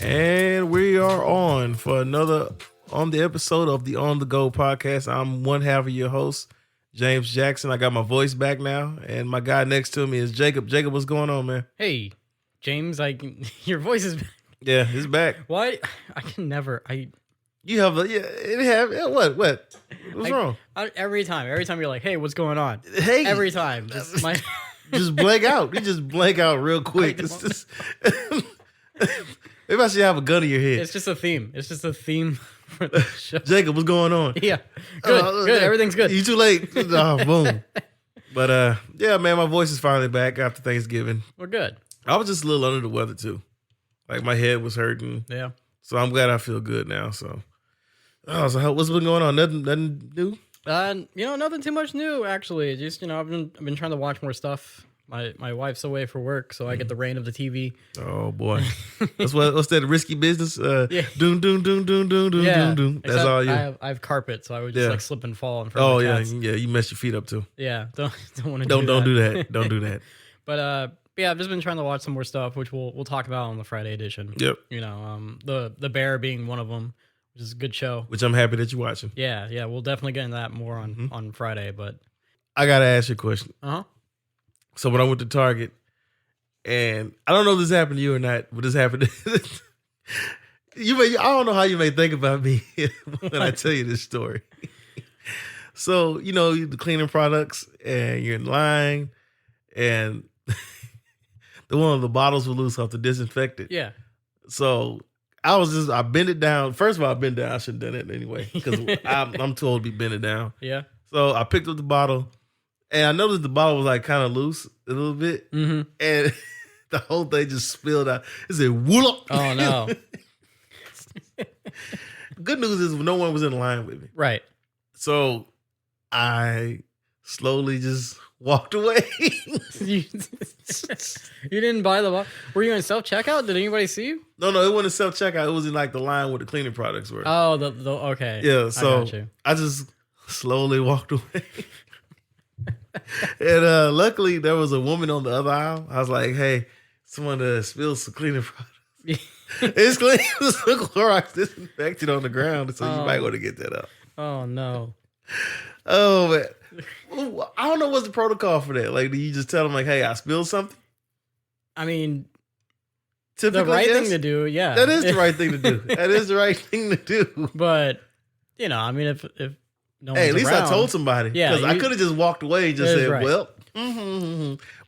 And we are on for another on the episode of the On the Go podcast. I'm one half of your host, James Jackson. I got my voice back now, and my guy next to me is Jacob. Jacob, what's going on, man? Hey, James, your voice is back. Yeah, it's back. Why? I can never. You have what? What's wrong? Every time you're like, hey, what's going on? Hey, every time. Just blank out. You just blank out real quick. It's just maybe I should have a gun in your head. It's just a theme. It's just a theme for the show. Jacob, what's going on? Yeah, good. Everything's good. You too late. Oh, boom. But yeah, man, my voice is finally back after Thanksgiving. We're good. I was just a little under the weather too. Like my head was hurting. Yeah. So I'm glad I feel good now. So what's been going on? Nothing new? Nothing too much new actually. Just I've been trying to watch more stuff. My wife's away for work, so I get the reign of the TV. Oh boy, what's that risky business? Yeah. Doom. That's all you. I have carpet, so I would just slip and fall in front Oh of yeah, cats. yeah. You mess your feet up too. Yeah, don't want to Don't do that. Don't do that. But yeah, I've just been trying to watch some more stuff, which we'll talk about on the Friday edition. Yep. The Bear being one of them, which is a good show. Which I'm happy that you're watching. Yeah, we'll definitely get into that more on Friday. But I gotta ask you a question. Uh-huh. So when I went to Target, and I don't know if this happened to you or not, but this happened. I don't know how you may think about me when I tell you this story. So the cleaning products, and you're in line, and one of the bottles was loose off the disinfectant. Yeah. So I bent it down. First of all, I bent down. I shouldn't have done it anyway because I'm too old to be bending down. Yeah. So I picked up the bottle. And I noticed the bottle was like kind of loose a little bit. Mm-hmm. And the whole thing just spilled out. It said, whoop. Oh, no. Good news is no one was in line with me. Right. So I slowly just walked away. You didn't buy the bottle? Were you in self-checkout? Did anybody see you? No, it wasn't self-checkout. It was in like the line where the cleaning products were. Oh, okay. Yeah, so I just slowly walked away. And luckily there was a woman on the other aisle. I was like, hey, someone spilled some cleaning products. It's clean. There's some Clorox disinfectant on the ground, so you might want to get that up. Oh no. Oh man. I don't know what's the protocol for that. Like, do you just tell them like, hey, I spilled something? I mean, typically, the right thing to do, yeah. That is the right thing to do. That is the right thing to do. But I mean, if no hey, at least around, I told somebody. Yeah, because I could have just walked away and just said, right. well,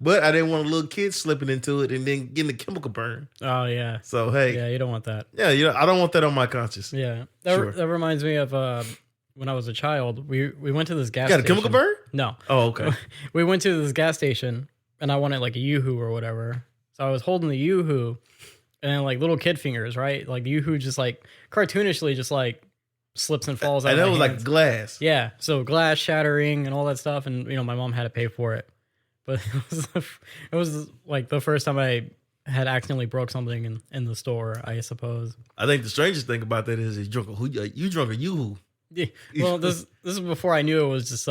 but I didn't want a little kid slipping into it and then getting a chemical burn. Oh, yeah. So, hey. Yeah, you don't want that. Yeah, I don't want that on my conscience. Yeah. That reminds me of when I was a child. We went to this gas station. Got a chemical burn? No. Oh, okay. We went to this gas station, and I wanted like a Yoo-hoo or whatever. So I was holding the Yoo-hoo, and then like little kid fingers, right? Like the Yoo-hoo just like cartoonishly just like slips and falls out. And that was hands. like glass. Yeah, so glass shattering and all that stuff, and my mom had to pay for it. But it was like the first time I had accidentally broke something in the store, I suppose. I think the strangest thing about that is you drunk a Yoo-hoo. Yeah. Well, this is before I knew it was just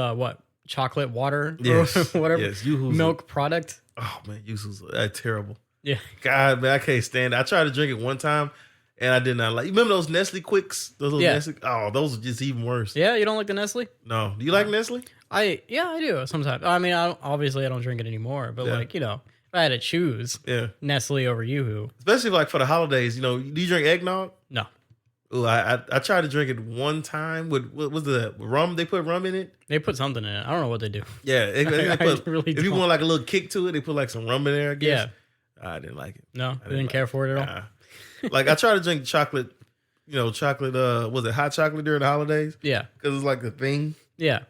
chocolate water or whatever. Yes, Yoo-hoo's milk product. Oh man, Yoo-hoo's terrible. Yeah. God, man, I can't stand it. I tried to drink it one time. And I did not like. You remember those Nestle Quicks? Those little Nestle. Oh, those are just even worse. Yeah, you don't like the Nestle? No. Do you like Nestle? I do sometimes. I mean, obviously I don't drink it anymore. But like if I had to choose, Nestle over Yoo-hoo, especially like for the holidays. Do you drink eggnog? No. Ooh, I tried to drink it one time with what was the rum? They put rum in it. They put something in it. I don't know what they do. Yeah, if you want like a little kick to it, they put like some rum in there. I guess. Yeah. I didn't like it. No, I didn't care for it at all. Like I tried to drink chocolate, chocolate. Was it hot chocolate during the holidays? Yeah, because it's like a thing. Yeah,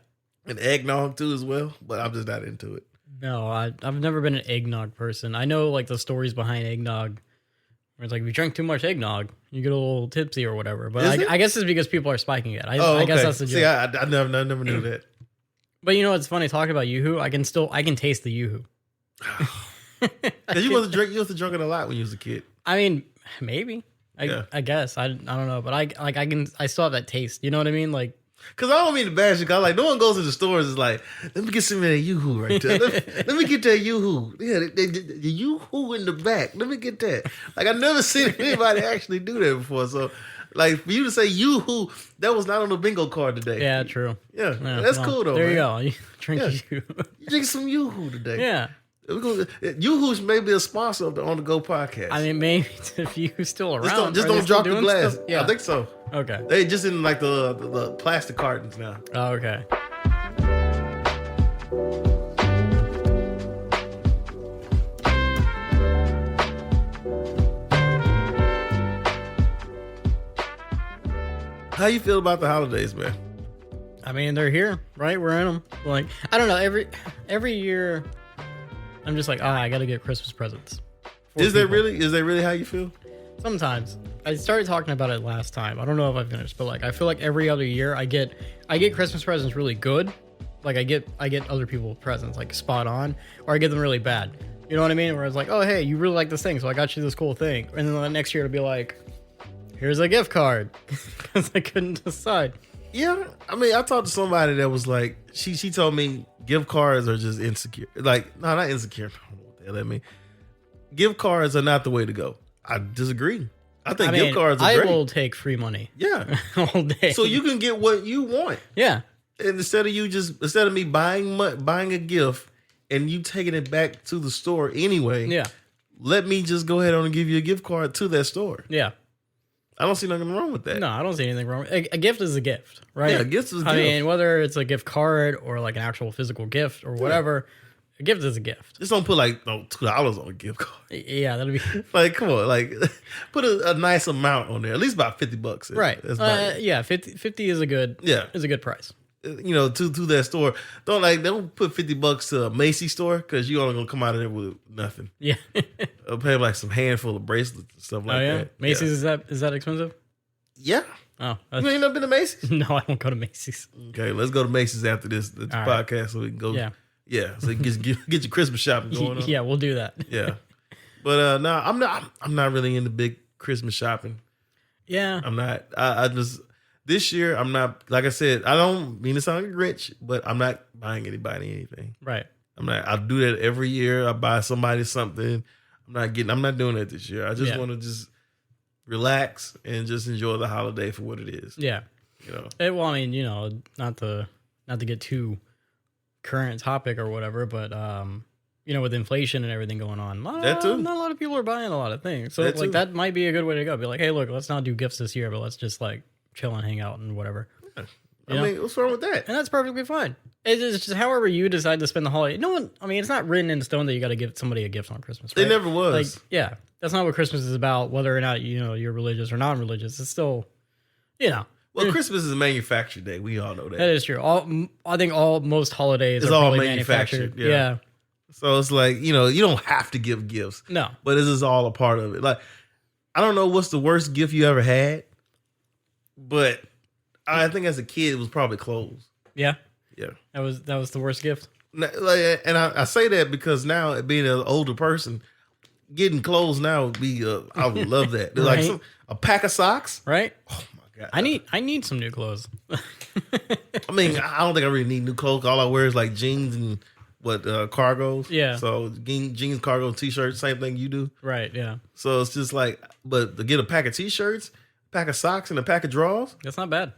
and eggnog too as well. But I'm just not into it. No, I've never been an eggnog person. I know like the stories behind eggnog. Where it's like if you drink too much eggnog, you get a little tipsy or whatever. But I guess it's because people are spiking it. I guess that's the joke. See, I never knew that. But it's funny talking about Yoo-hoo. I can taste the Yoo-hoo. You used to drink it a lot when you was a kid. I mean, maybe. I guess. I don't know, but I still have that taste. You know what I mean? Like, Cause I don't mean to bash it. Cause like no one goes to the stores is like, let me get some of that Yoo-Hoo right there. Let me get that Yoo-Hoo. Yeah, the Yoo-Hoo in the back. Let me get that. Like I never seen anybody actually do that before. So like for you to say Yoo-Hoo, that was not on the bingo card today. yeah, true. Yeah, Yeah, that's well, cool though. There you man. go. You drink you. You drink some Yoo-Hoo today. Yeah. Yoo-Hoo's maybe a sponsor of the On The Go podcast. I mean, maybe if you still around. just Are they don't still drop the doing glass. stuff? Yeah. I think so. Okay. They just in like the plastic cartons now. Oh, okay. How you feel about the holidays, man? I mean, they're here, right? We're in them. Like, I don't know. Every year, I'm just like, I gotta get Christmas presents. for Is that people. really how you feel? Sometimes. I started talking about it last time. I don't know if I finished, but like, I feel like every other year I get Christmas presents really good. Like I get other people presents like spot on, or I get them really bad. You know what I mean? Where it's like, oh hey, you really like this thing, so I got you this cool thing, and then the next year it'll be like, here's a gift card, because I couldn't decide. Yeah, I mean, I talked to somebody that was like, she told me gift cards are just insecure. Like, no, not insecure. I don't know what the hell that mean. Gift cards are not the way to go. I disagree. I think gift cards are I great. will take free money Yeah, all day. so you can get what you want, yeah, and instead of me buying a gift and you taking it back to the store anyway. yeah, Let me just go ahead on and give you a gift card to that store. yeah. I don't see nothing wrong with that. No, I don't see anything wrong. A gift is a gift, right? Yeah, a gift is a I gift. mean, whether it's a gift card or like an actual physical gift or whatever, a gift is a gift. Just don't put like $2 on a gift card. Yeah, that'd be Like, come on, like put a nice amount on there, at least about $50. right. That's about it. Yeah, 50 is a good price. You know, to that store. Don't put $50 to a Macy's store because you only gonna come out of there with nothing. Yeah. I'll pay like some handful of bracelets and stuff like Oh yeah, that. Macy's is that expensive? Yeah. Oh, You ain't never been to Macy's? no, I don't go to Macy's. Okay, let's go to Macy's after this All podcast right. so we can go. Yeah, Yeah. So you can get your Christmas shopping going on. yeah, we'll do that. Yeah. But no, I'm not really into big Christmas shopping. Yeah, I'm not. I just this year I'm not. Like I said, I don't mean to sound like rich, but I'm not buying anybody anything. right. I'm not. I do that every year. I buy somebody something. I'm not doing that this year. I just Yeah. want to just relax and just enjoy the holiday for what it is. Yeah. You know. Well, I mean, not to get too current topic or whatever, but with inflation and everything going on, That too. not a lot of people are buying a lot of things. So That too. that might be a good way to go. Be like, hey, look, let's not do gifts this year, but let's just like chill and hang out and whatever. I mean, what's wrong with that? And that's perfectly fine. It's just however you decide to spend the holiday. No one, I mean, it's not written in stone that you got to give somebody a gift on Christmas. It right? never was. Like, yeah, that's not what Christmas is about. Whether or not you're religious or non-religious, it's still, Well, Christmas is a manufactured day. We all know that. that is true. I think most holidays It's are all probably manufactured, manufactured. yeah. So it's like, you don't have to give gifts, No. but this is all a part of it. Like, I don't know what's the worst gift you ever had, but I think as a kid it was probably clothes. Yeah. Yeah. That was the worst gift. And I say that because now being an older person, getting clothes now would be I would love that. Like Right. a pack of socks. Right? Oh my god! I need some new clothes. I mean, I don't think I really need new clothes. All I wear is like jeans and cargos. Yeah. So jeans, cargo, t-shirts, same thing you do. Right, yeah. So it's just like, but to get a pack of t-shirts, a pack of socks, and a pack of drawers, That's not bad.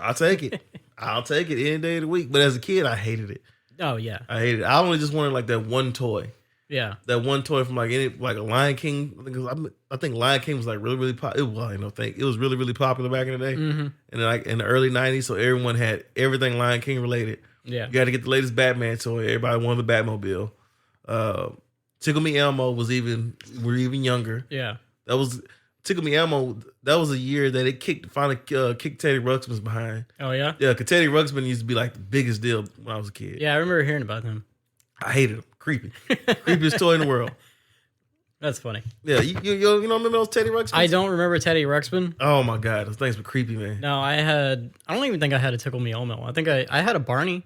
I'll take it. I'll take it any day of the week. But as a kid, I hated it. Oh yeah. I hated it. I only just wanted like that one toy. Yeah. That one toy from like a Lion King. I think Lion King was like really, really popular. It was really, really popular back in the day. Mm-hmm. And like in the early 90s, so everyone had everything Lion King related. Yeah. You got to get the latest Batman toy. Everybody wanted the Batmobile. Tickle Me Elmo we're even younger. Yeah. That was Tickle Me Elmo. That was a year that it finally kicked Teddy Ruxpin's behind. Oh yeah? Yeah, because Teddy Ruxpin used to be like the biggest deal when I was a kid. Yeah, I remember hearing about him. I hated him. Creepy. Creepiest toy in the world. That's funny. Yeah, you don't remember those Teddy Ruxpins? I don't remember Teddy Ruxpin. Oh my god, those things were creepy, man. No, I don't even think I had a Tickle Me Elmo. I think I had a Barney.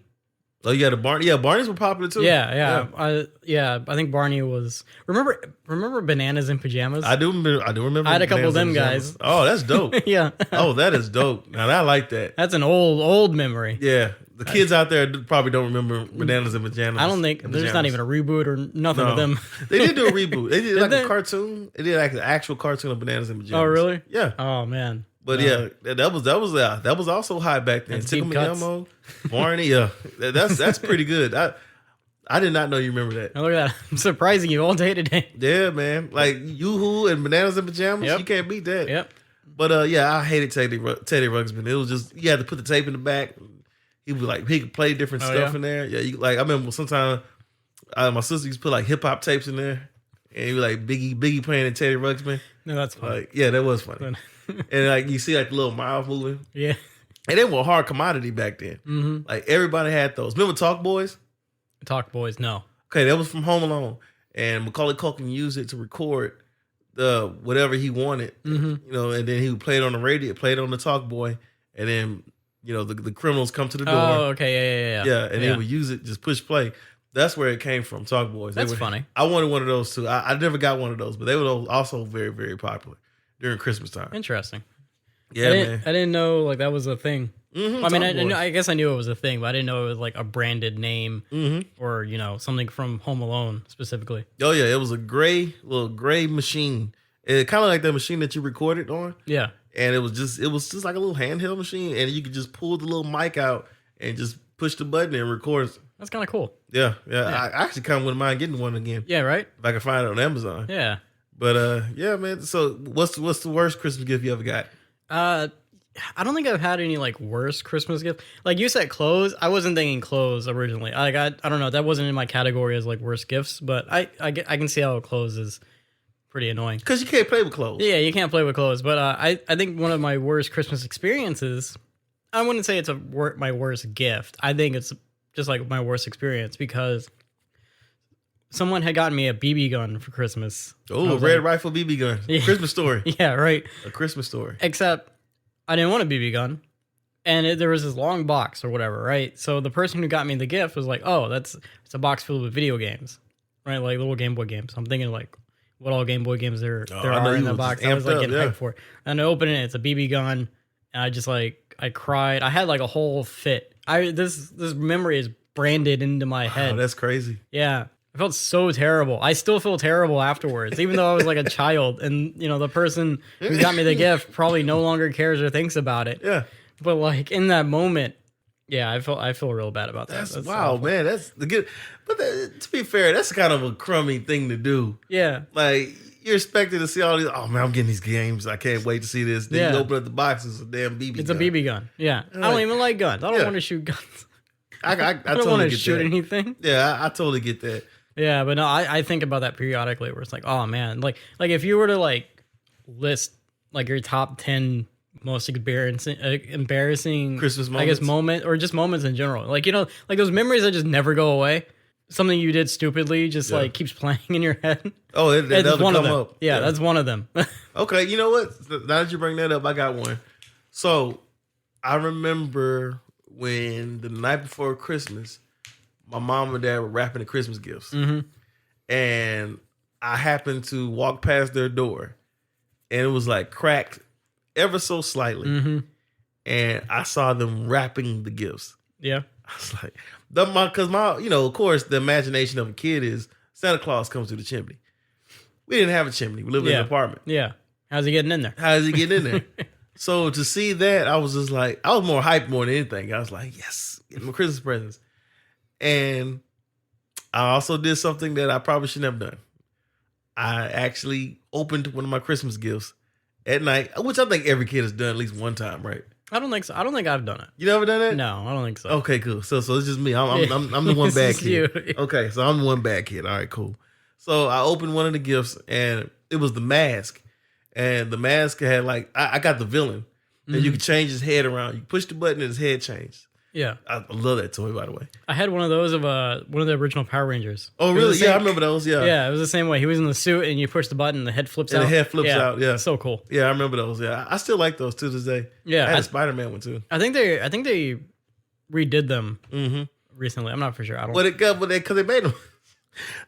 Oh, you got a Barney. Yeah, Barneys were popular too. Yeah. I think Barney was. Remember Bananas in Pajamas? I do remember. I had a couple of them Bananas guys. Oh, that's dope. Yeah. Oh, that is dope. Now I like that. That's an old memory. Yeah, the kids out there probably don't remember Bananas and Pajamas. I don't think there's not even a reboot or nothing with them. They did do a reboot. They did like they? a cartoon. They did like an actual cartoon of Bananas and Pajamas. Oh, really? Yeah. Oh man. But No. yeah, that was also high back then. That's Tickle deep Me cuts. Elmo, Barney. Yeah, that's pretty good. I did not know you remember that. Now look at that. I'm surprising you all day today. Yeah, man. Like Yoo-Hoo and Bananas and Pajamas. Yep. You can't beat that. Yep. But yeah, I hated Teddy Ruxpin. It was just you had to put the tape in the back. He could play different stuff yeah? in there. Yeah, I remember sometimes my sister used to put like hip hop tapes in there, and you like Biggie playing and Teddy Ruxpin. No, that's fine. Like yeah, that was funny. And like you see like the little mouth moving. Yeah. And they were a hard commodity back then. Mm-hmm. Like everybody had those. Remember Talk Boys? Talk Boys. No. Okay, that was from Home Alone, and Macaulay Culkin used it to record the whatever he wanted. Mm-hmm. You know, and then he would play it on the radio, play it on the Talk Boy, and then the criminals come to the door. Oh, okay. Yeah. Yeah, and they would use it, just push play. That's where it came from, Talk Boys. That's funny. I wanted one of those too. I never got one of those, but they were also very, very popular during Christmas time. Interesting. Yeah, man. I didn't know like that was a thing. Mm-hmm, I mean, Talk Boys. I guess I knew it was a thing, but I didn't know it was like a branded name or something from Home Alone specifically. Oh yeah, it was a little gray machine. It kind of like that machine that you recorded on. Yeah. And it was just like a little handheld machine, and you could just pull the little mic out and just push the button and record. That's kind of cool. Yeah. I actually kind of wouldn't mind getting one again Yeah. Right. if I could find it on Amazon. Yeah. But yeah, man. So what's the worst Christmas gift you ever got? I don't think I've had any like worse Christmas gift. Like you said, clothes. I wasn't thinking clothes originally. I don't know. That wasn't in my category as like worst gifts, but I can see how clothes is pretty annoying. Because you can't play with clothes. Yeah, you can't play with clothes. But I think one of my worst Christmas experiences. I wouldn't say it's my worst gift. I think it's just like my worst experience because someone had gotten me a BB gun for Christmas. Oh, Red Rifle BB gun. Yeah. Christmas story. Yeah, right. A Christmas story. Except I didn't want a BB gun. And there was this long box or whatever, right? So the person who got me the gift was like, oh, it's a box filled with video games, right? Like little Game Boy games. I'm thinking like what all Game Boy games there are in the box. I was like getting hyped for it. And I opened it, it's a BB gun. And I just I cried. I had like a whole fit. This memory is branded into my head. Oh, that's crazy. Yeah. I felt so terrible. I still feel terrible afterwards, even though I was like a child. And, the person who got me the gift probably no longer cares or thinks about it. Yeah. But like in that moment, yeah, I feel real bad about that. That's wow, awful. Man. That's the good. But to be fair, that's kind of a crummy thing to do. Yeah. Like, you're expected to see all these. Oh, man, I'm getting these games. I can't wait to see this. Then you open up the box, it's a damn BB gun. It's a BB gun. Yeah. I don't even like guns. I don't want to shoot guns. I don't totally want to get shoot that. anything. Yeah, I totally get that. Yeah, but no, I think about that periodically where it's like, oh man, like if you were to like list like your top 10 most embarrassing Christmas moments, I guess moment just moments in general, like like those memories that just never go away. Something you did stupidly just like keeps playing in your head. Oh, that's one of them. Up. Yeah, that's one of them. Okay, you know what? Now that you bring that up, I got one. So I remember when the night before Christmas, my mom and dad were wrapping the Christmas gifts. Mm-hmm. And I happened to walk past their door and it was like cracked ever so slightly. Mm-hmm. And I saw them wrapping the gifts. Yeah. I was like, because of course, the imagination of a kid is Santa Claus comes through the chimney. We didn't have a chimney. We lived in an apartment. Yeah. How's he getting in there? How is he getting in there? So to see that, I was just like, I was more hyped more than anything. I was like, yes, get my Christmas presents. And I also did something that I probably shouldn't have done. I actually opened one of my Christmas gifts at night, which I think every kid has done at least one time, right? I don't think so. I don't think I've done it. You never done that? No, I don't think so. Okay, cool. So it's just me. I'm the one bad kid. You. Okay, so I'm the one bad kid. All right, cool. So I opened one of the gifts and it was the mask. And the mask had I got the villain. And you could change his head around. You push the button and his head changed. Yeah. I love that toy, by the way. I had one of those of one of the original Power Rangers. Oh, really? Yeah, I remember those. Yeah. Yeah, it was the same way. He was in the suit and you push the button and the head flips out. And the head flips out, yeah. So cool. Yeah, I remember those. Yeah. I still like those to this day. Yeah. I had a Spider-Man one too. I think they redid them recently. I'm not for sure. I don't. But it got, because they made him,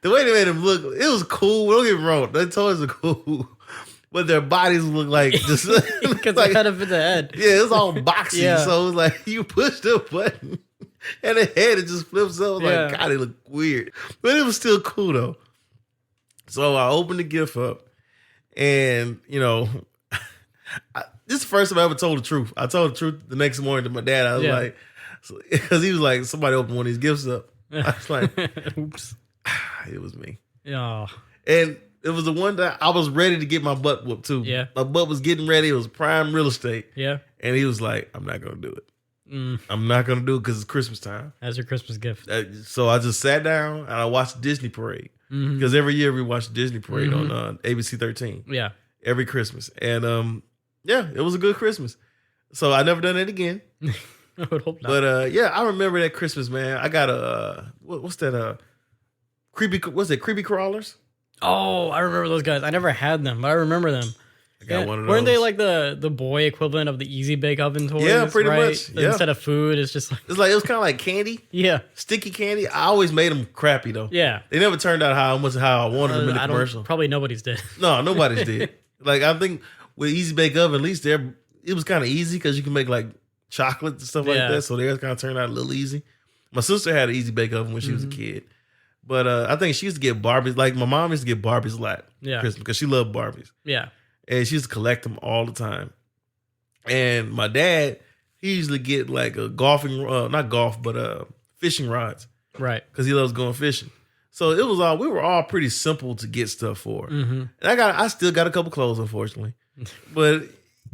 the way they made him look, it was cool. Don't get me wrong. The toys are cool. But their bodies look like just Because like, it had up in the head. yeah, it's all boxy. Yeah. So it was like you push the button and the head it just flips up. Yeah. Like, God, it looked weird. But it was still cool though. So I opened the gift up and, you know, this is the first time I ever told the truth. I told the truth the next morning to my dad. I was Yeah. like, because he was like, somebody opened one of these gifts up. I was like, Oops. it was me. Yeah. And it was the one that I was ready to get my butt whooped too. Yeah. My butt was getting ready. It was prime real estate. Yeah. And he was like, I'm not going to do it. Mm, I'm not going to do it because it's Christmas time. that's your Christmas gift. So I just sat down and I watched Disney Parade. Mhm. Because every year we watch Disney Parade on ABC 13. Yeah. Every Christmas. And yeah, it was a good Christmas. So I never done it again. I would hope not. But yeah, I remember that Christmas, man. I got a, what's that? Creepy Crawlers? Oh, I remember those guys. I never had them, but I remember them. I got one of those. Weren't they like the boy equivalent of the Easy Bake Oven toys? Yeah, pretty right? much, yeah. Instead of food, it's just like It's like, it was kind of like candy. yeah, Sticky candy. I always made them crappy though. yeah. They never turned out how I wanted them in the I don't- commercial. Probably nobody's did. No, nobody's did. Like I think with Easy Bake Oven, at least it was kind of easy because you can make like chocolate and stuff like Yeah. that. So theirs kind of turned out a little easy. My sister had an Easy Bake Oven when she was a kid, but I think she used to get Barbies. Like my mom used to get Barbies a lot Yeah. for Christmas because she loved Barbies, Yeah, and she used to collect them all the time. And my dad, he usually get like a not golf, but fishing rods right. because he loves going fishing. So it was we were all pretty simple to get stuff for. Mm-hmm. And I still got a couple clothes, unfortunately. But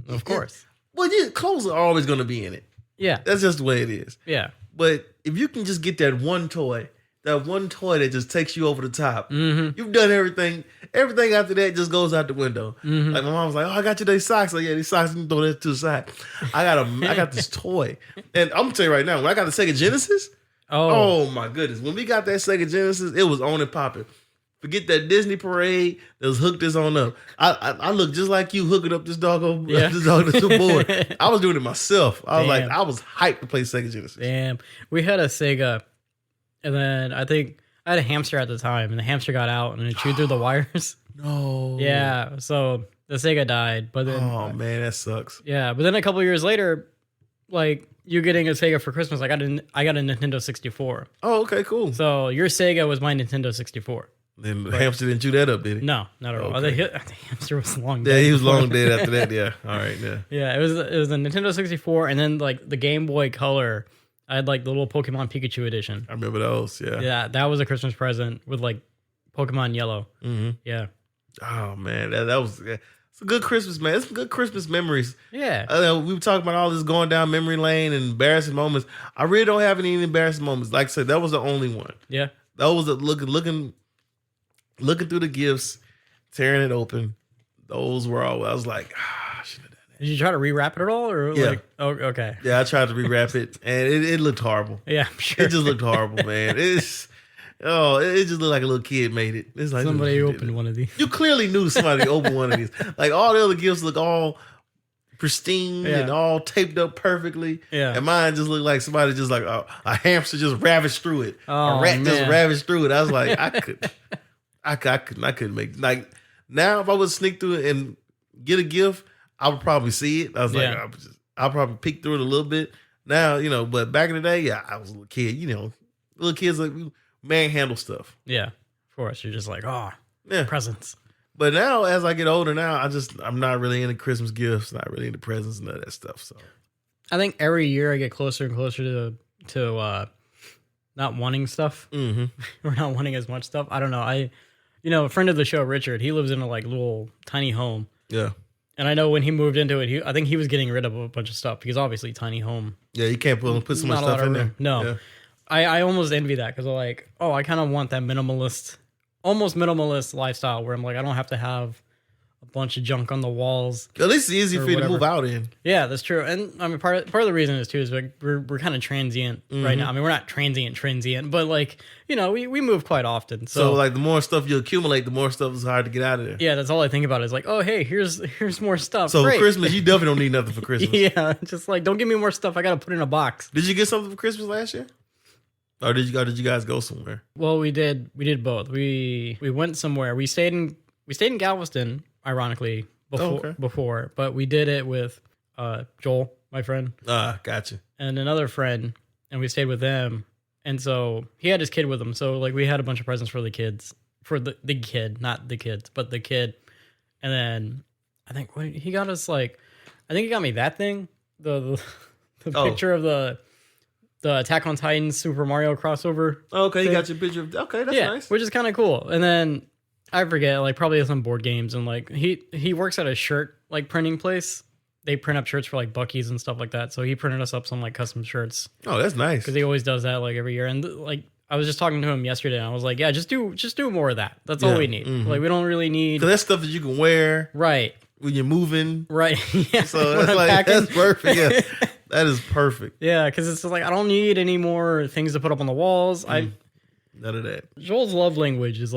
Of course. well, yeah, clothes are always going to be in it. Yeah, That's just the way it is. yeah. But if you can just get that one toy that just takes you over the top, Mm-hmm. you've done everything. Everything after that just goes out the window. Mm-hmm. Like my mom was like, "Oh, I got you these socks." Like, yeah, these socks. You can throw that to the side. I got this toy, and I'm gonna tell you right now, when I got the Sega Genesis. Oh, Oh my goodness. When we got that Sega Genesis, it was on and popping. Forget that Disney Parade. That was hooked this on up. I look just like you hooking up this dog over Yeah. this dog to the board. I was doing it myself. I was like, Damn. I was hyped to play Sega Genesis. damn. We had a Sega, and then I think I had a hamster at the time, and the hamster got out and it chewed through the wires. No. Yeah, so the Sega died, but then Oh man, that sucks. yeah, but then a couple years later, like you getting a Sega for Christmas, I got a Nintendo 64. Oh, okay, cool. So your Sega was my Nintendo 64. Then the hamster didn't chew that up, did he? No, not at all. Okay. The hamster was long Yeah, dead. he was before long that. dead after that. Yeah. All right. Yeah. Yeah, it was a Nintendo 64, and then like the Game Boy Color. I had like the little Pokemon Pikachu edition. I remember those. Yeah. Yeah, that was a Christmas present with like Pokemon Yellow. Mm-hmm. Yeah, Oh man, that was it's a good Christmas, man. It's some good Christmas memories. yeah, We were talking about all this going down memory lane and embarrassing moments. I really don't have any embarrassing moments. Like I said, that was the only one. yeah. That was looking through the gifts, tearing it open. Those were all. I was like, I should have done that. Did you try to rewrap it at all, or Yeah. like? Oh, okay. Yeah, I tried to rewrap it, and it looked horrible. Yeah, I'm sure. It just looked horrible, man. It just looked like a little kid made it. It's like Somebody "Who did opened it?" one of these. You clearly knew somebody opened one of these. Like all the other gifts look all pristine Yeah. and all taped up perfectly. Yeah. And mine just looked like somebody just like a hamster just ravaged through it. Oh, a rat just man. ravaged through it. I was like, I couldn't make like now if I would sneak through it and get a gift, I would probably see it. I was Yeah. like, I'll probably peek through it a little bit. Now, but back in the day, yeah, I was a little kid, little kids like we manhandle stuff. Yeah, of course. You're just like, oh, Yeah. presents. But now, as I get older, now I'm not really into Christmas gifts, not really into presents, none of that stuff. So I think every year I get closer and closer to not wanting stuff mm-hmm. or not wanting as much stuff. I don't know. A friend of the show, Richard, he lives in a like little tiny home. yeah, And I know when he moved into it, I think he was getting rid of a bunch of stuff because obviously tiny home. you can't put so much Not a lot stuff of in room. there. No. Yeah. I almost envy that because I'm like, oh, I kind of want that almost minimalist lifestyle where I'm like, I don't have to have a bunch of junk on the walls. At least it's easy Or for you to whatever. move out in. Yeah, that's true. And I mean, part of the reason is too is like we're kind of transient right now. I mean, we're not transient, but like we move quite often. So like the more stuff you accumulate, the more stuff is hard to get out of there. yeah, that's all I think about is like, oh hey, here's more stuff. So Great. for Christmas, you definitely don't need nothing for Christmas. yeah, just like don't give me more stuff. I got to put in a box. Did you get something for Christmas last year? Or did you guys go somewhere? Well, we did both. We went somewhere. We stayed in Galveston, ironically, before, but we did it with Joel, my friend. Gotcha. And another friend, and we stayed with them. And so he had his kid with him. So like we had a bunch of presents for the kids, for the kid, not the kids, but the kid. And then I think he got us I think he got me that thing, the picture of the Attack on Titan Super Mario crossover. Okay, thing. he got your picture of, okay, that's nice. Which is kind of cool. And then I forget, probably some board games, and he works at a shirt printing place. They print up shirts for Buc-ee's and stuff like that. So he printed us up some custom shirts. Oh, that's nice. Because he always does that every year. And I was just talking to him yesterday, and I was like, yeah, just do more of that. That's all we need. We don't really need. Because that's stuff that you can wear. Right. When you're moving. Right. Yeah. So that's perfect. Yeah. That is perfect. Yeah, because it's I don't need any more things to put up on the walls. None of that. Joel's love language is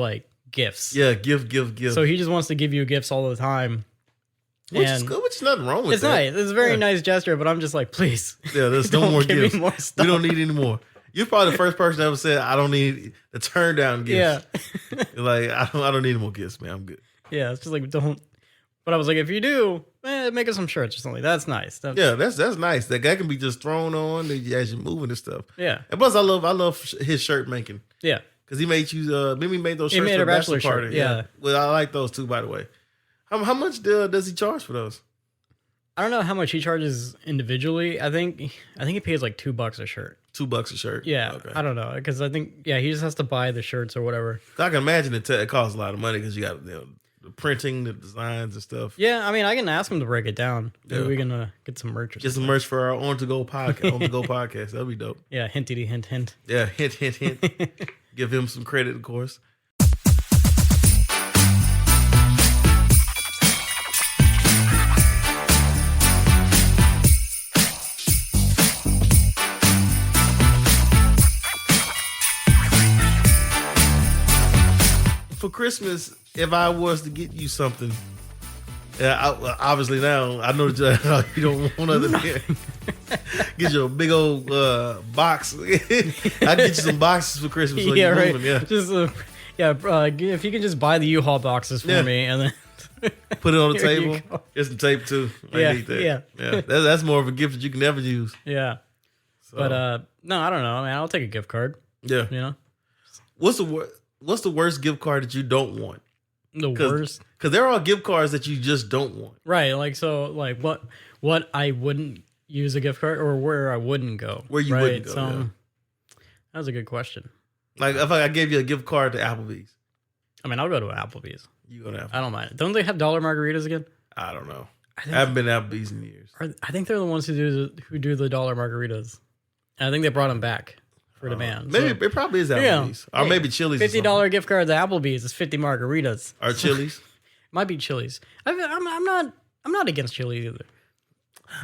gifts. Yeah, give. So he just wants to give you gifts all the time. Which is good, which is nothing wrong with it's that. It's nice. It's a very nice gesture, but I'm just please. Yeah, there's no more give gifts. Me more stuff. We don't need any more. You're probably the first person that ever said, I don't need the turn down gifts. Yeah. I don't need any more gifts, man. I'm good. Yeah, it's just don't. But I was like, if you do, make us some shirts or something. That's nice. Yeah, that's nice. That guy can be just thrown on as you're moving and stuff. Yeah. And plus, I love his shirt making. Yeah. Because he made you, Mimi made those shirts for the bachelor party. Shirt. Yeah. Well, I like those too, by the way. How much does he charge for those? I don't know how much he charges individually. I think he pays $2 a shirt. $2 a shirt? Yeah. Okay. I don't know. Because I think, he just has to buy the shirts or whatever. I can imagine it costs a lot of money because you got the printing, the designs and stuff. Yeah. I mean, I can ask him to break it down. Maybe we can get some merch. Get some merch for our On To Go podcast. That'd be dope. Yeah. Hintity hint hint. Yeah. Hint. Give him some credit, of course. For Christmas, if I was to get you something, obviously now I know that you don't want other than get you a big old box. I'd get you some boxes for Christmas. So Yeah, right. Moving, yeah, just if you can just buy the U-Haul boxes for me and then put it on the Here you table. go. Get some tape too. I Yeah, need that. yeah. That's more of a gift that you can never use. Yeah. So, But no, I don't know. Man, I'll take a gift card. yeah. You know, What's the worst gift card that you don't want? the worst. Because there are gift cards that you just don't want. Right. What I wouldn't use a gift card or where I wouldn't go. Where you right? wouldn't go, So yeah. that was a good question. Like if I gave you a gift card to Applebee's, I mean, I'll go to Applebee's. you gonna have. I don't mind. Don't they have dollar margaritas again? I don't know. I I think, haven't been to Applebee's in years. I think they're the ones who do the dollar margaritas. And I think they brought them back for demand. Maybe So, it probably is yeah. Applebee's, or Hey, maybe Chili's. $50 gift card to Applebee's is 50 margaritas. or Chili's. Might be Chili's. I'm not against Chili's either.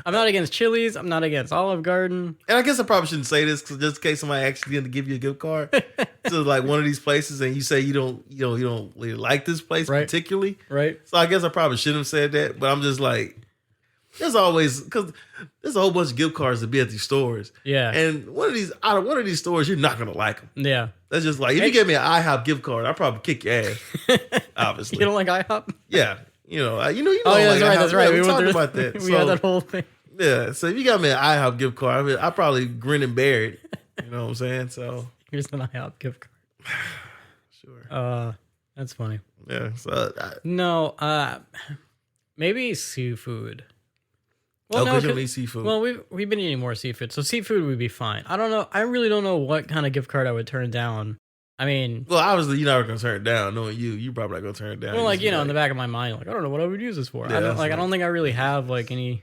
I'm not against Chili's. I'm not against Olive Garden. And I guess I probably shouldn't say this because just in case somebody actually going to give you a gift card to one of these places, and you say you don't really like this place Right. particularly. Right? So I guess I probably shouldn't have said that, but I'm just there's always, because there's a whole bunch of gift cards to be at these stores, Yeah. and out of one of these stores, you're not gonna like them. Yeah. That's just if you give me an IHOP gift card, I'll probably kick your ass. Obviously, You don't like IHOP? yeah, you know, Oh, yeah, like that's right. IHOP. That's right. Yeah, we went talked through- about that. We had that whole thing. Yeah, so if you got me an IHOP gift card, I probably grin and bear it. You know what I'm saying? So Here's an IHOP gift card. sure, That's funny. yeah. So No, maybe seafood. because no, you don't eat seafood. well, we've been eating more seafood, so seafood would be fine. I don't know. I really don't know what kind of gift card I would turn down. I mean, well, obviously you're not gonna turn it down. Knowing you probably not gonna turn it down. well, Just in the back of my mind, I don't know what I would use this for. Yeah, I don't that's I right. don't think I really have anything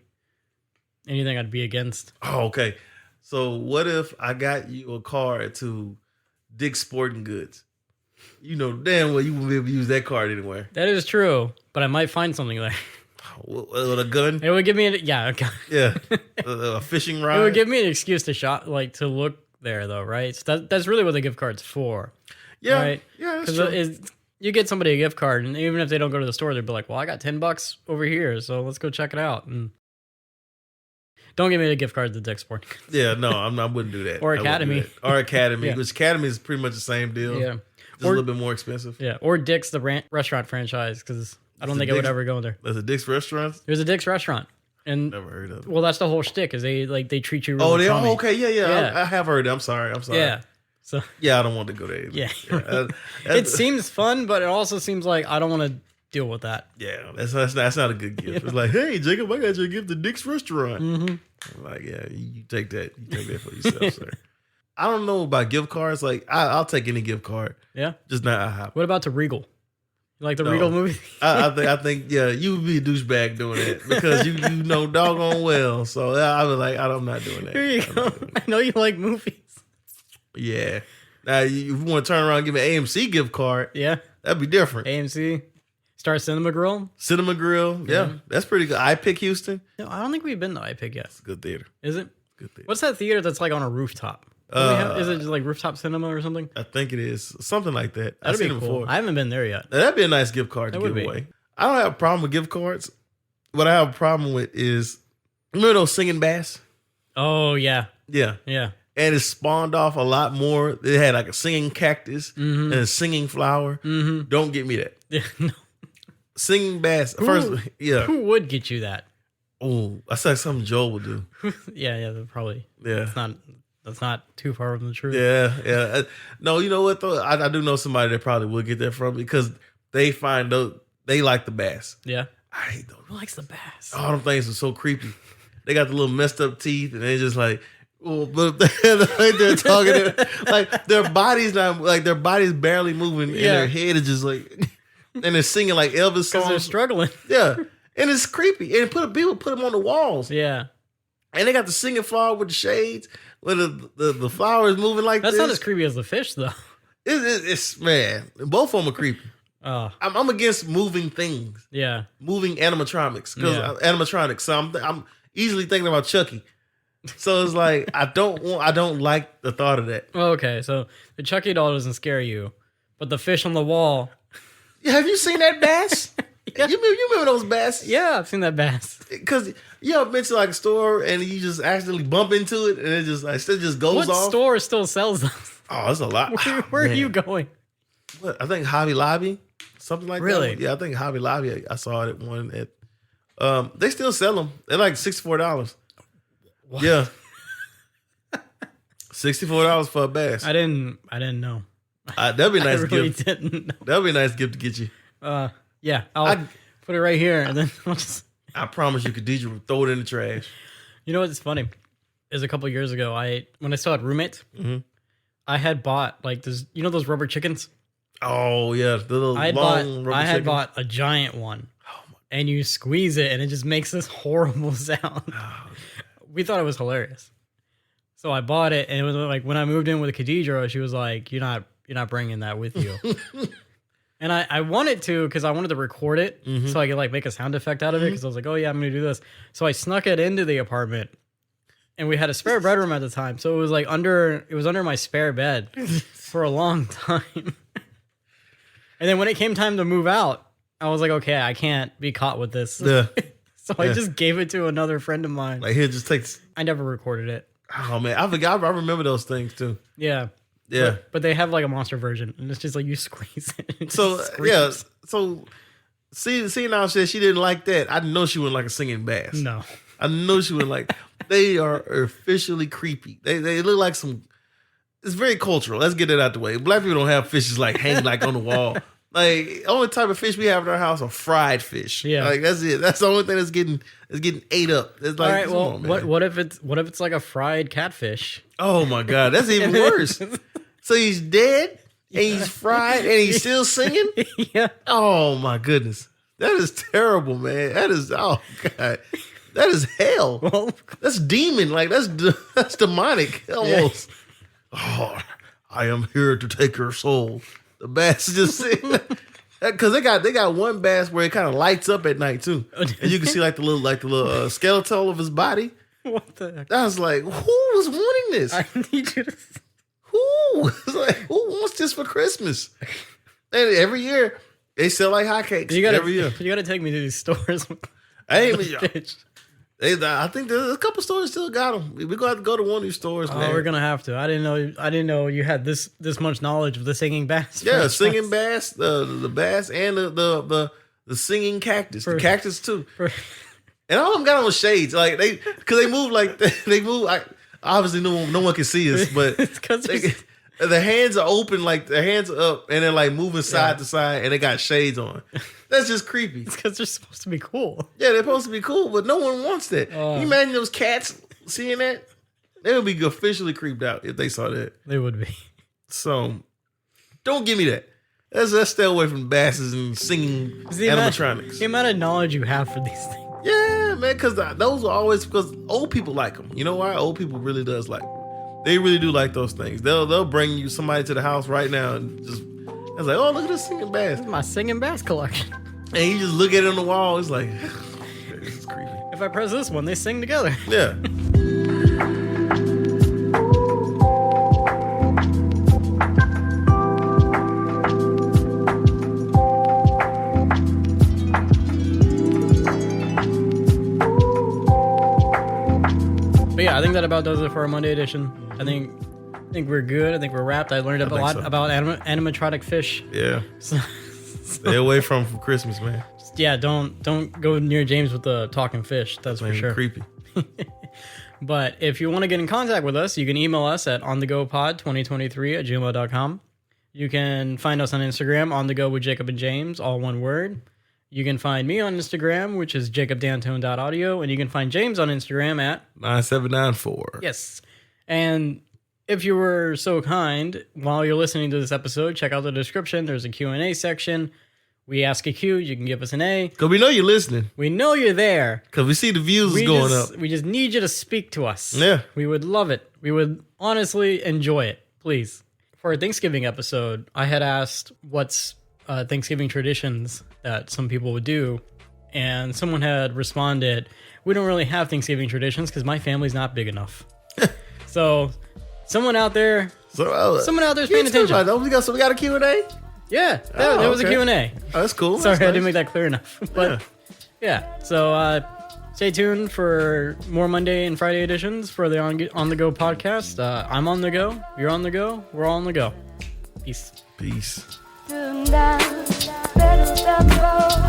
I'd be against. Oh, okay. So what if I got you a card to Dick's Sporting Goods? You know damn well you wouldn't be able to use that card anywhere. That is true, but I might find something there. With a gun? It would give me a Yeah. A fishing rod? It would give me an excuse to to look there though, right? So that's really what the gift card's for. yeah. right? Yeah, that's Because true. you get somebody a gift card, and even if they don't go to the store, they'll be like, "Well, I got $10 over here, so let's go check it out." And Don't give me a gift card to Dick's Sporting Goods. Yeah, no, I wouldn't do that. Or I wouldn't do Academy. that. Or Academy, Yeah. which Academy is pretty much the same deal. Yeah. Just a little bit more expensive. Yeah. Or Dick's, the restaurant franchise, because I don't Is it think I would Dick's? ever go in there. There's a Dick's restaurant. There's a Dick's restaurant. And Never heard of it. well, that's the whole shtick is they treat you really Oh, they crummy. okay, yeah. Yeah. I have heard it. I'm sorry. Yeah. So Yeah, I don't want to go there. Either. yeah. that- It seems fun, but it also seems like I don't want to deal with that. yeah, that's not a good gift. It's like, hey, Jacob, I got you a gift to Dick's restaurant. I'm like, yeah, you take that. You take that for yourself, sir. I don't know about gift cards. Like, I'll take any gift card, Yeah. just not IHOP. What about to Regal? You like the No. Regal movie? I think, yeah, you would be a douchebag doing that because you know doggone well. So I was like, I'm not doing that. Here you I'm go. not doing I know you like movies. that. Yeah. Now, if you want to turn around and give me an AMC gift card, Yeah. that'd be different. AMC. Star Cinema Grill. Cinema Grill, yeah, that's pretty good. I Pick Houston, No, I don't think we've been to iPick yet. it's a good theater. Is it? Good theater. What's that theater that's like on a rooftop? Is it just like rooftop cinema or something? I think it is something like that. I've That'd be seen it cool. before. I haven't been there yet. Now, that'd be a nice gift card to That give would be. away. I don't have a problem with gift cards. What I have a problem with is, remember those singing bass? Oh yeah, Yeah. yeah. And it spawned off a lot more. They had like a singing cactus Mm-hmm. and a singing flower. Mm-hmm. Don't get me that. No. Singing bass. First, yeah. Who would get you that? Oh, that's like something Joel would do. Yeah, probably. Yeah. That's not too far from the truth. Yeah, yeah. No, you know what though? I do know somebody that probably will get that from because they find those, they like the bass. Yeah. I hate those. Who likes the bass? All them things are so creepy. They got the little messed up teeth and they just like, oh, but they're talking, like their body's not, like their body's barely moving and Yeah. their head is just like, and they're singing like Elvis Because they're songs. struggling. Yeah, and it's creepy. And people put them on the walls, Yeah. and they got the singing flower with the shades, where the flowers moving like That's this. not as creepy as the fish though. It's man, both of them are creepy. Oh, I'm against moving things, yeah. moving animatronics, because Yeah. animatronics. So I'm easily thinking about Chucky. So it's like I don't like the thought of that. Okay, so the Chucky doll doesn't scare you, but the fish on the wall. Have you seen that bass? Yeah. You remember those bass? Yeah, I've seen that bass. Because you ever been to like a store and you just accidentally bump into it and it just goes What off. store still sells those? Oh, that's a lot. Where are Man. you going? What, I think Hobby Lobby, something like Really? that. Yeah, I think Hobby Lobby. I saw it at one at. They still sell them. They're like $64. What? Yeah, $64 for a bass. I didn't know. That'd be a nice I really gift. didn't know. That'd be a nice gift to get you. Yeah, I'll I- put it right here, and then I'll just. I promise you, Khadijah would throw it in the trash. You know what's funny? Is a couple years ago, when I still had roommates, Mhm. I had bought like this. You know those rubber chickens? Oh yeah, the little I had long rubber had chicken. bought a giant one, Oh, my- and you squeeze it, and it just makes this horrible sound. oh, We thought it was hilarious, so I bought it, and it was like when I moved in with Khadijah, she was like, "You're not bringing that with you." And I wanted to because I wanted to record it so I could like make a sound effect out of it because I was like, oh yeah, I'm gonna do this. So I snuck it into the apartment, and we had a spare bedroom at the time, so it was like under my spare bed for a long time. And then when it came time to move out, I was like, okay, I can't be caught with this. Yeah. So I just gave it to another friend of mine. Like here, just takes. I never recorded it. Oh man, I forgot. I remember those things too. Yeah. Yeah. But they have like a monster version, and it's just like you squeeze it. and it So just yeah. screams. So see now said she didn't like that. I know she wouldn't like a singing bass. No. I know she wouldn't like. They are officially creepy. They look like some. It's very cultural. Let's get it out the way. Black people don't have fishes like hanging like on the wall. Like only type of fish we have in our house are fried fish. Yeah. Like that's it. That's the only thing that's getting ate up. It's like, All right. come Well, on, man. what if it's like a fried catfish? Oh my god, that's even worse. So he's dead and he's fried and he's still singing. Yeah. Oh my goodness, that is terrible, man. That is oh god, that is hell. Well, That's demon. Like that's demonic almost. Oh, I am here to take your soul. The bass just because they got one bass where it kind of lights up at night too, and you can see like the little skeletal of his body. what the heck? I was like, who was wanting this? I need you to. Who? It's like, who wants this for Christmas? And every year they sell like hotcakes. You gotta every year. You gotta take me to these stores. With I ain't the even, fish. I think there's a couple stores still got them. We're gonna have to go to one of these stores. Oh, man. we're gonna have to. I didn't know you had this much knowledge of the singing bass. Yeah, franchise. singing bass, the bass, and the singing cactus, the cactus too. And all of them got on shades, like because they move like they move. Obviously, no one can see us, but the hands are open, like the hands are up, and they're like moving side to side, and they got shades on. That's just creepy. It's because they're supposed to be cool. Yeah, they're supposed to be cool, but no one wants that. Can you imagine those cats seeing that? They would be officially creeped out if they saw that. They would be. So, don't give me that. Let's stay away from basses and singing animatronics. The amount of knowledge you have for these things. Yeah, man, because those are always, because old people like them. You know why? Old people really does like them. They really do like those things. They'll bring you somebody to the house right now and just, it's like, oh, look at this singing bass. This is my singing bass collection. And you just look at it on the wall. It's like, this is creepy. If I press this one, they sing together. Yeah. But yeah, I think that about does it for our Monday edition. I think we're good. I think we're wrapped. I learned a lot about animatronic fish. Yeah. Stay away from Christmas, man. Yeah, don't go near James with the talking fish. That's for sure. Creepy. But if you want to get in contact with us, you can email us at onthegopod2023@gmail.com. You can find us on Instagram, On The Go with Jacob and James, all one word. You can find me on Instagram, which is jacobdantone.audio, and you can find James on Instagram at 9794. Yes. And if you were so kind, while you're listening to this episode, check out the description. There's a Q&A section. We ask a Q, you can give us an A. Because we know you're listening. We know you're there. Because we see the views is going up. We just need you to speak to us. Yeah. We would love it. We would honestly enjoy it. Please. For our Thanksgiving episode, I had asked what's Thanksgiving traditions that some people would do. And someone had responded, we don't really have Thanksgiving traditions because my family's not big enough. So someone out there, someone out there's paying attention. So we got a Q&A? Yeah, there was a Q&A. Oh, that's cool. Sorry, that's I nice. didn't make that clear enough. But yeah, so stay tuned for more Monday and Friday editions for the On The Go podcast. I'm on the go. You're on the go. We're all on the go. Peace. Peace. Down, better stop,